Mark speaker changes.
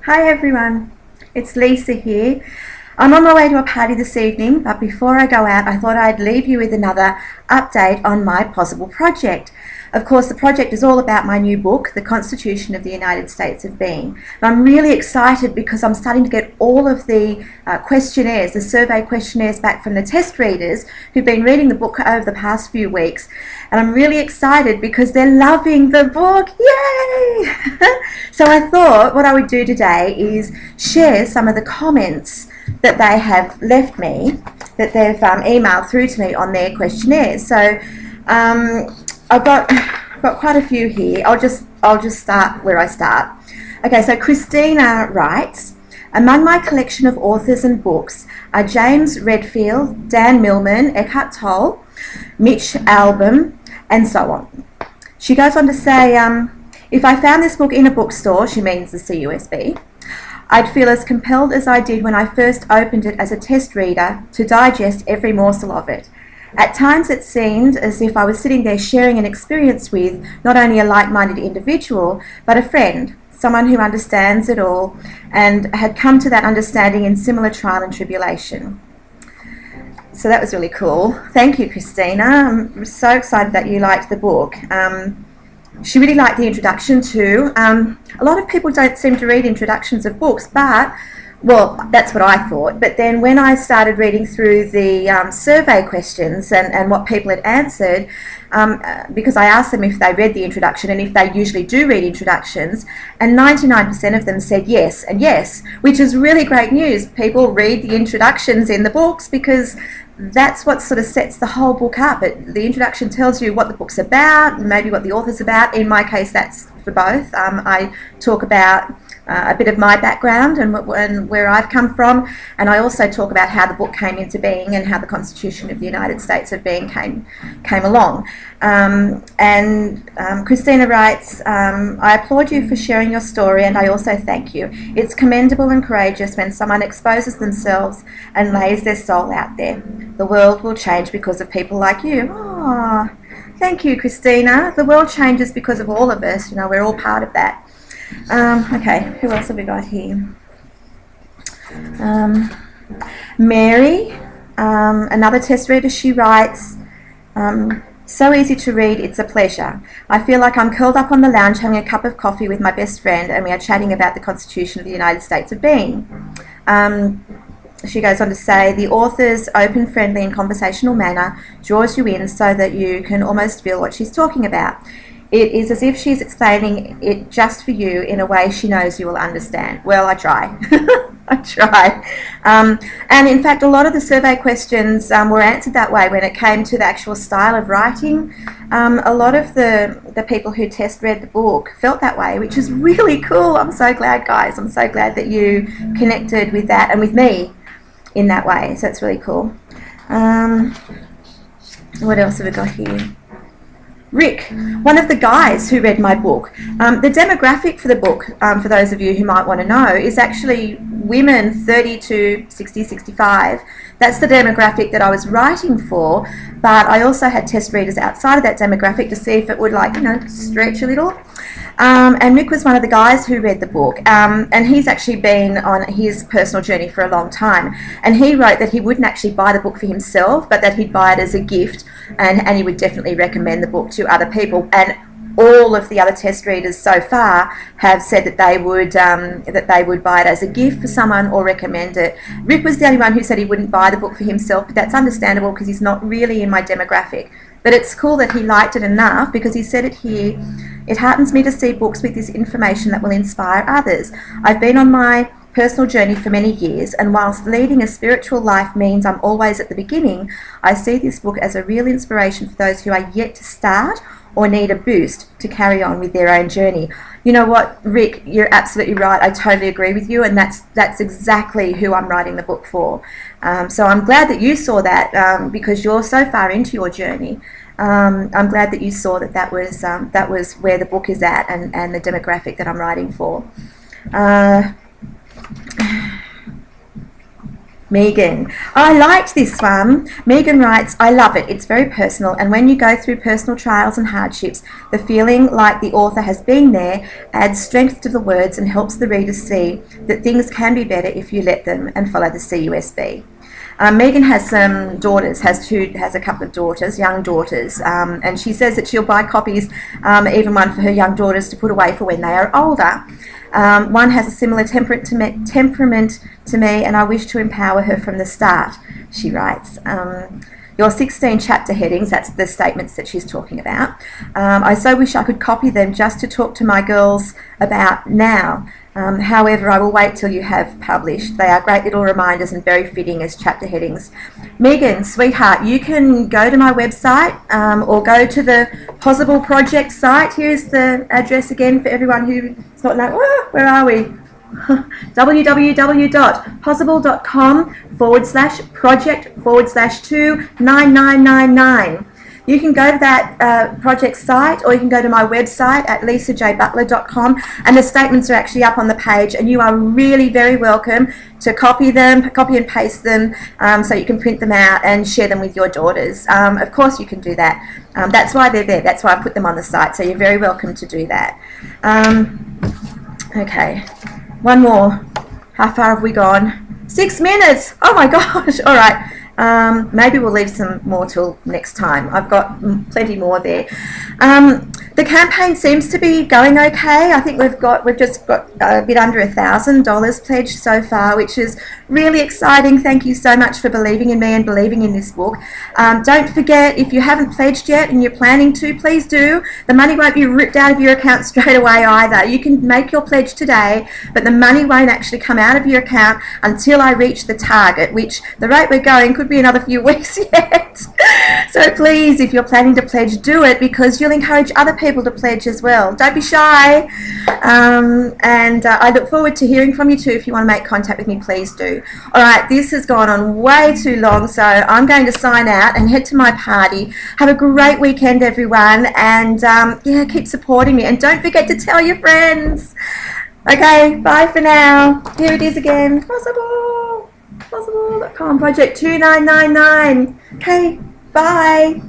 Speaker 1: Hi everyone, it's Lisa here. I'm on my way to a party this evening, but before I go out I thought I'd leave you with another update on my possible project. Of course, the project is all about my new book, The Constitution of the United States of Being. And I'm really excited because I'm starting to get all of the questionnaires, the survey questionnaires back from the test readers who've been reading the book over the past few weeks. And I'm really excited because they're loving the book. Yay! So I thought what I would do today is share some of the comments that they have left me, that they've emailed through to me on their questionnaires. So I've got quite a few here. I'll just start where I start. Okay, so Christina writes, among my collection of authors and books are James Redfield, Dan Millman, Eckhart Tolle, Mitch Albom, and so on. She goes on to say, if I found this book in a bookstore, she means the CUSB, I'd feel as compelled as I did when I first opened it as a test reader to digest every morsel of it. At times it seemed as if I was sitting there sharing an experience with not only a like-minded individual, but a friend, someone who understands it all and had come to that understanding in similar trial and tribulation. So that was really cool. Thank you, Christina. I'm so excited that you liked the book. She really liked the introduction too. A lot of people don't seem to read introductions of books, but well, that's what I thought. But then when I started reading through the survey questions and what people had answered, because I asked them if they read the introduction and if they usually do read introductions, and 99% of them said yes and yes, which is really great news. People read the introductions in the books because that's what sort of sets the whole book up. The introduction tells you what the book's about, maybe what the author's about. In my case, that's for both. I talk about a bit of my background and where I've come from, and I also talk about how the book came into being and how the Constitution of the United States of Being came along. Christina writes, I applaud you for sharing your story, and I also thank you. It's commendable and courageous when someone exposes themselves and lays their soul out there. The world will change because of people like you. Oh, thank you, Christina. The world changes because of all of us. You know, we're all part of that. Okay, who else have we got here? Mary, another test reader, she writes, so easy to read, it's a pleasure. I feel like I'm curled up on the lounge having a cup of coffee with my best friend and we are chatting about the Constitution of the United States of Being. She goes on to say, the author's open, friendly and conversational manner draws you in so that you can almost feel what she's talking about. It is as if she's explaining it just for you in a way she knows you will understand. Well, I try. I try. And in fact, a lot of the survey questions were answered that way when it came to the actual style of writing. A lot of the people who test read the book felt that way, which is really cool. I'm so glad, guys. I'm so glad that you connected with that and with me in that way. So it's really cool. What else have we got here? Rick, one of the guys who read my book. The demographic for the book, for those of you who might want to know, is actually women 30 to 60, 65. That's the demographic that I was writing for, but I also had test readers outside of that demographic to see if it would, like, you know, stretch a little. And Rick was one of the guys who read the book, and he's actually been on his personal journey for a long time. And he wrote that he wouldn't actually buy the book for himself, but that he'd buy it as a gift, and he would definitely recommend the book to other people. And all of the other test readers so far have said that they would buy it as a gift for someone or recommend it. Rick was the only one who said he wouldn't buy the book for himself, but that's understandable because he's not really in my demographic. But it's cool that he liked it enough because he said it here, it heartens me to see books with this information that will inspire others. I've been on my personal journey for many years, and whilst leading a spiritual life means I'm always at the beginning, I see this book as a real inspiration for those who are yet to start or need a boost to carry on with their own journey. You know what, Rick, you're absolutely right. I totally agree with you, and that's exactly who I'm writing the book for. So I'm glad that you saw that because you're so far into your journey. I'm glad that you saw that was where the book is at and the demographic that I'm writing for. Megan. I liked this one. Megan writes, I love it. It's very personal, and when you go through personal trials and hardships, the feeling like the author has been there adds strength to the words and helps the reader see that things can be better if you let them and follow the CUSB. Megan has some daughters, has a couple of daughters, young daughters, and she says that she'll buy copies, even one for her young daughters to put away for when they are older. One has a similar temperament to me, and I wish to empower her from the start, she writes. Your 16 chapter headings, that's the statements that she's talking about. I so wish I could copy them just to talk to my girls about now. However, I will wait till you have published. They are great little reminders and very fitting as chapter headings. Megan, sweetheart, you can go to my website or go to the Possible Project site. Here's the address again for everyone who's not know, where are we? www.possible.com/project/29999. You can go to that project site, or you can go to my website at lisajbutler.com, and the statements are actually up on the page, and you are really very welcome to copy and paste them, so you can print them out and share them with your daughters. Of course you can do that. That's why they're there. That's why I put them on the site, so you're very welcome to do that. Okay, one more. How far have we gone? 6 minutes! Oh my gosh! All right. Maybe we'll leave some more till next time. I've got plenty more there. The campaign seems to be going okay. I think we've just got a bit under $1,000 pledged so far, which is really exciting. Thank you so much for believing in me and believing in this book. Don't forget, if you haven't pledged yet and you're planning to, please do. The money won't be ripped out of your account straight away either. You can make your pledge today, but the money won't actually come out of your account until I reach the target, which the rate we're going could be another few weeks yet. So please, if you're planning to pledge, do it, because you'll encourage other people to pledge as well. Don't be shy. I look forward to hearing from you too. If you want to make contact with me, please do. All right, this has gone on way too long, so I'm going to sign out and head to my party. Have a great weekend, everyone, and yeah, keep supporting me, and don't forget to tell your friends. Okay, bye for now. Here it is again. Possible.com, project 2999. Okay, bye.